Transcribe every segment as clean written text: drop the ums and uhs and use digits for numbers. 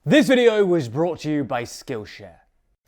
This video was brought to you by Skillshare.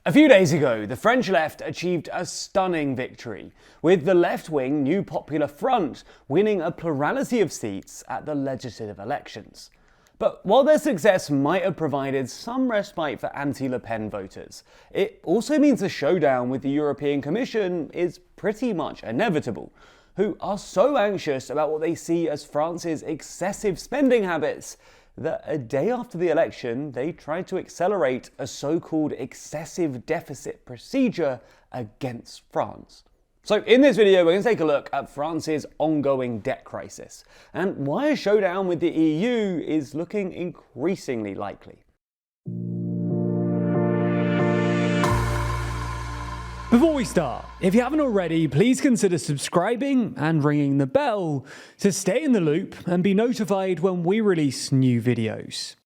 A few days ago, the French left achieved a stunning victory, with the left-wing New Popular Front winning a plurality of seats at the legislative elections. But while their success might have provided some respite for anti-Le Pen voters, it also means a showdown with the European Commission is pretty much inevitable, who are so anxious about what they see as France's excessive spending habits that a day after the election, they tried to accelerate a so-called excessive deficit procedure against France. So in this video, we're going to take a look at France's ongoing debt crisis and why a showdown with the EU is looking increasingly likely. Before we start, if you haven't already, please consider subscribing and ringing the bell to stay in the loop and be notified when we release new videos.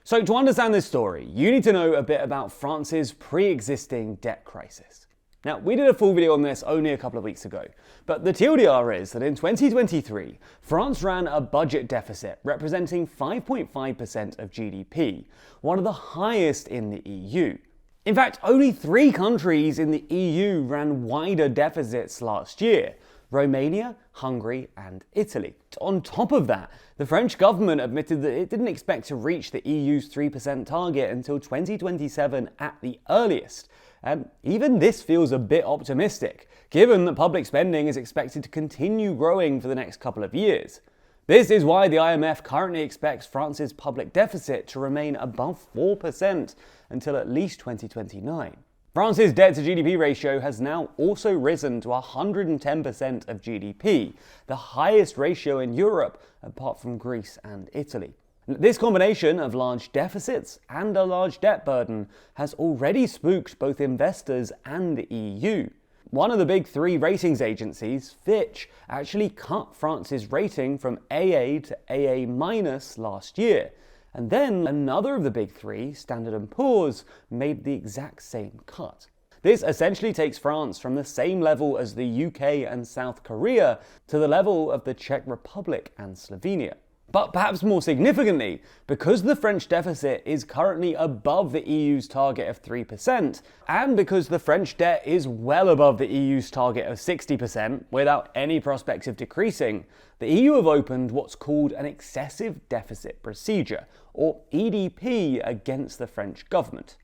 So to understand this story, you need to know a bit about France's pre-existing debt crisis. Now, we did a full video on this only a couple of weeks ago, but the TLDR is that in 2023, France ran a budget deficit representing 5.5% of GDP, one of the highest in the EU. In fact, only 3 countries in the EU ran wider deficits last year: Romania, Hungary, and Italy. On top of that, the French government admitted that it didn't expect to reach the EU's 3% target until 2027 at the earliest. And even this feels a bit optimistic, given that public spending is expected to continue growing for the next couple of years. This is why the IMF currently expects France's public deficit to remain above 4% until at least 2029. France's debt to GDP ratio has now also risen to 110% of GDP, the highest ratio in Europe apart from Greece and Italy. This combination of large deficits and a large debt burden has already spooked both investors and the EU. One of the big 3 ratings agencies, Fitch, actually cut France's rating from AA to AA- last year. And then another of the big 3, Standard & Poor's, made the exact same cut. This essentially takes France from the same level as the UK and South Korea to the level of the Czech Republic and Slovenia. But perhaps more significantly, because the French deficit is currently above the EU's target of 3%, and because the French debt is well above the EU's target of 60% without any prospects of decreasing, the EU have opened what's called an excessive deficit procedure, or EDP, against the French government.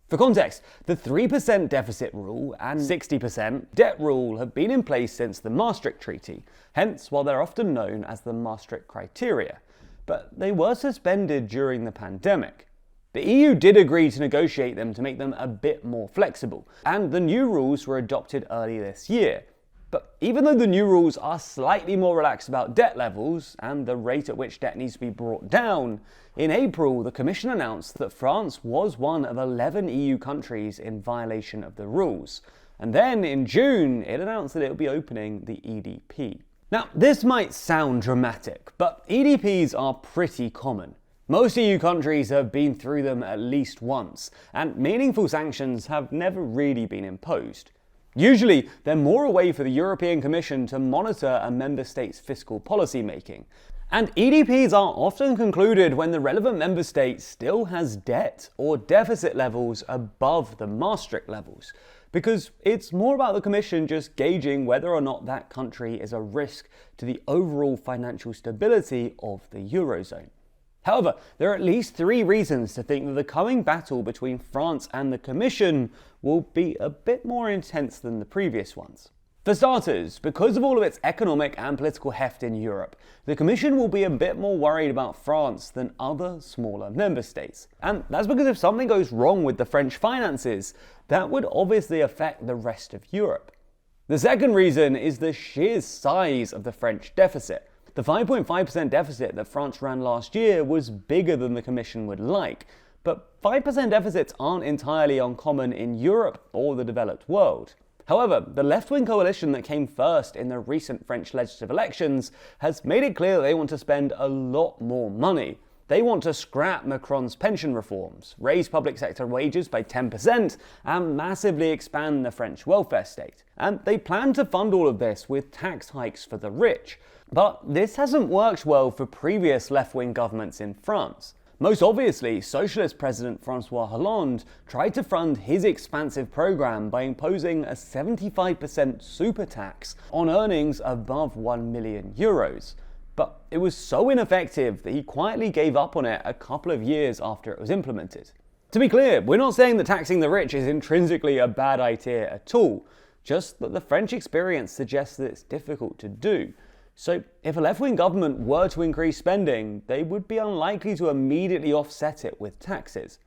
For context, the 3% deficit rule and 60% debt rule have been in place since the Maastricht Treaty, hence why they're often known as the Maastricht criteria. But they were suspended during the pandemic. The EU did agree to negotiate them to make them a bit more flexible, and the new rules were adopted early this year. But even though the new rules are slightly more relaxed about debt levels and the rate at which debt needs to be brought down, in April the Commission announced that France was one of 11 EU countries in violation of the rules. And then in June it announced that it would be opening the EDP. Now, this might sound dramatic, but EDPs are pretty common. Most EU countries have been through them at least once, and meaningful sanctions have never really been imposed. Usually, they're more a way for the European Commission to monitor a member state's fiscal policy making. And EDPs are often concluded when the relevant member state still has debt or deficit levels above the Maastricht levels, because it's more about the Commission just gauging whether or not that country is a risk to the overall financial stability of the Eurozone. However, there are at least 3 reasons to think that the coming battle between France and the Commission will be a bit more intense than the previous ones. For starters, because of all of its economic and political heft in Europe, the Commission will be a bit more worried about France than other smaller member states. And that's because if something goes wrong with the French finances, that would obviously affect the rest of Europe. The second reason is the sheer size of the French deficit. The 5.5% deficit that France ran last year was bigger than the Commission would like, but 5% deficits aren't entirely uncommon in Europe or the developed world. However, the left-wing coalition that came first in the recent French legislative elections has made it clear that they want to spend a lot more money. They want to scrap Macron's pension reforms, raise public sector wages by 10%, and massively expand the French welfare state. And they plan to fund all of this with tax hikes for the rich. But this hasn't worked well for previous left-wing governments in France. Most obviously, Socialist President François Hollande tried to fund his expansive program by imposing a 75% super tax on earnings above €1 million. But it was so ineffective that he quietly gave up on it a couple of years after it was implemented. To be clear, we're not saying that taxing the rich is intrinsically a bad idea at all, just that the French experience suggests that it's difficult to do. So if a left-wing government were to increase spending, they would be unlikely to immediately offset it with taxes.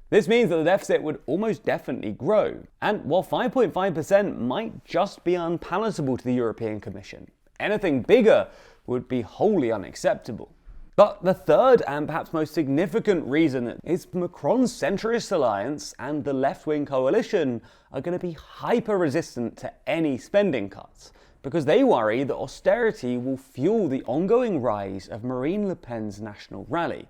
This means that the deficit would almost definitely grow. And while 5.5% might just be unpalatable to the European Commission, anything bigger would be wholly unacceptable. But the third and perhaps most significant reason is Macron's centrist alliance and the left-wing coalition are going to be hyper-resistant to any spending cuts, because they worry that austerity will fuel the ongoing rise of Marine Le Pen's National Rally.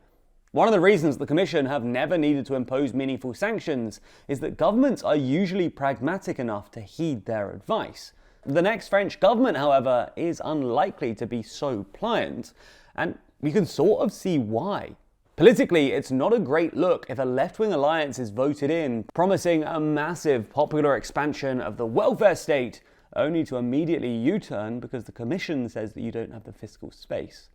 One of the reasons the Commission have never needed to impose meaningful sanctions is that governments are usually pragmatic enough to heed their advice. The next French government, however, is unlikely to be so pliant, and you can sort of see why. Politically, it's not a great look if a left-wing alliance is voted in, promising a massive popular expansion of the welfare state, only to immediately U-turn because the Commission says that you don't have the fiscal space.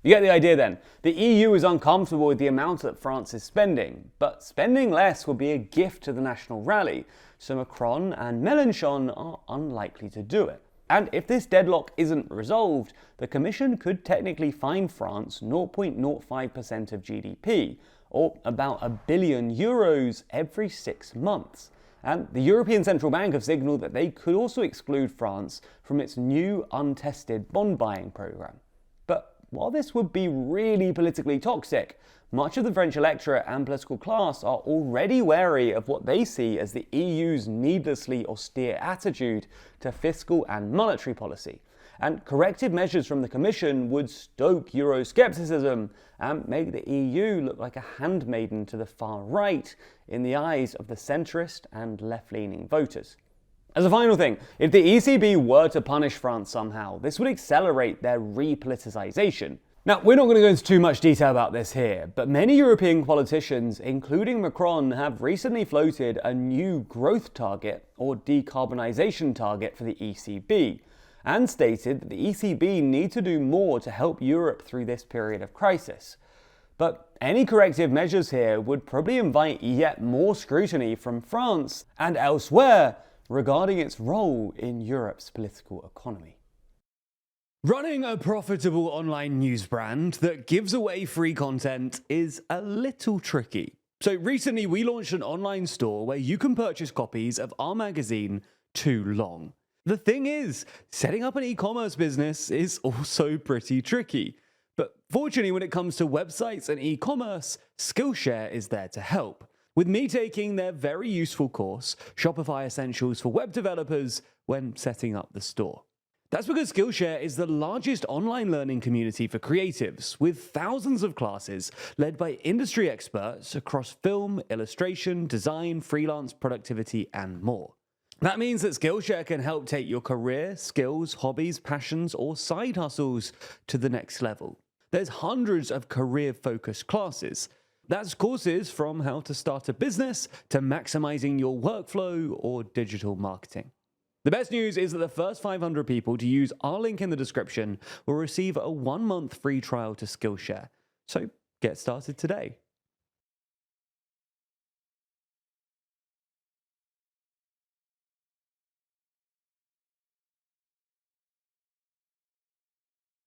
You get the idea then. The EU is uncomfortable with the amount that France is spending, but spending less would be a gift to the National Rally, so Macron and Mélenchon are unlikely to do it. And if this deadlock isn't resolved, the Commission could technically fine France 0.05% of GDP, or about €1 billion every 6 months. And the European Central Bank have signalled that they could also exclude France from its new untested bond buying programme. But while this would be really politically toxic, much of the French electorate and political class are already wary of what they see as the EU's needlessly austere attitude to fiscal and monetary policy. And corrective measures from the Commission would stoke Euroscepticism and make the EU look like a handmaiden to the far right in the eyes of the centrist and left-leaning voters. As a final thing, if the ECB were to punish France somehow, this would accelerate their repoliticization. Now, we're not going to go into too much detail about this here, but many European politicians, including Macron, have recently floated a new growth target or decarbonisation target for the ECB, and stated that the ECB need to do more to help Europe through this period of crisis. But any corrective measures here would probably invite yet more scrutiny from France and elsewhere regarding its role in Europe's political economy. Running a profitable online news brand that gives away free content is a little tricky. So recently we launched an online store where you can purchase copies of our magazine, Too Long. The thing is, setting up an e-commerce business is also pretty tricky. But fortunately, when it comes to websites and e-commerce, Skillshare is there to help, with me taking their very useful course, Shopify Essentials for Web Developers, when setting up the store. That's because Skillshare is the largest online learning community for creatives, with thousands of classes led by industry experts across film, illustration, design, freelance, productivity, and more. That means that Skillshare can help take your career, skills, hobbies, passions, or side hustles to the next level. There's hundreds of career-focused classes. That's courses from how to start a business to maximizing your workflow or digital marketing. The best news is that the first 500 people to use our link in the description will receive a 1-month free trial to Skillshare. So get started today.